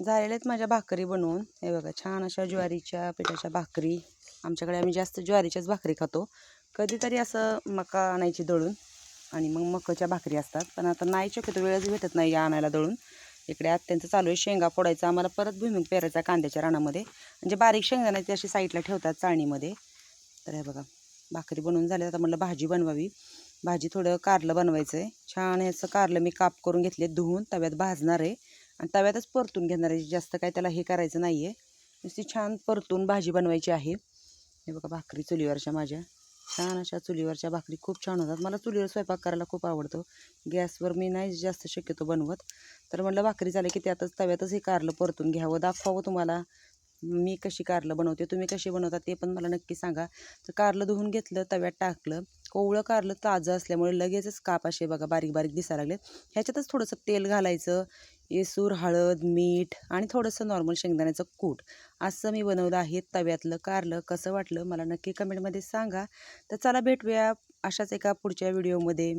झालेल्या आहेत माझ्या भाकरी बनवून. हे बघा छान अशा ज्वारीच्या पिठाच्या भाकरी. आमच्याकडे आम्ही जास्त ज्वारीच्याच भाकरी खातो. कधीतरी असं मका आणायची दळून आणि मग मकाच्या भाकरी असतात. पण आता नाही, शक्यतो वेळच भेटत नाही आणायला दळून. इकडे आत्यांचं चालू आहे शेंगा फोडायचा. आम्हाला परत भुईमूग पेरायचा कांद्याच्या रानामध्ये. म्हणजे बारीक शेंगदाणे ते अशी साईडला ठेवतात चाळणीमध्ये. तर हे बघा भाकरी बनवून झाली. आता म्हटलं भाजी बनवावी. भाजी थोडं कारलं बनवायचं आहे. छान ह्याचं कारलं मी काप करून घेतले, धुवून तव्यात भाजणार आहे आणि तव्यातच परतून घेणार आहे. जास्त काय त्याला हे करायचं नाही आहे, नुसती छान परतून भाजी बनवायची आहे. हे बघा भाकरी चुलीवरच्या माझ्या छान अशा चुलीवरच्या भाकरी खूप छान होतात. मला चुलीवर स्वयंपाक करायला खूप आवडतो. गॅसवर मी नाही जास्त शक्यतो बनवत. तर म्हटलं भाकरी झाली की त्यातच तव्यातच हे कारलं परतून घ्यावं, दाखवावं तुम्हाला मी कशी कारलं बनवते. तुम्ही कशी बनवता ते पण मला नक्की सांगा. तर कारलं धुवून घेतलं, तव्यात टाकलं. कोवळं कारलं ताजं असल्यामुळे लगेचच काप असे बघा बारीक बारीक दिसायला लागले. ह्याच्यातच थोडंसं तेल घालायचं, येसूर, हळद, मीठ आणि थोडंसं नॉर्मल शेंगदाण्याचं कूट असं मी बनवलं आहे. तव्यातलं कारलं कसं वाटलं मला नक्की कमेंटमध्ये सांगा. तर चला भेटूया अशाच एका पुढच्या व्हिडिओमध्ये.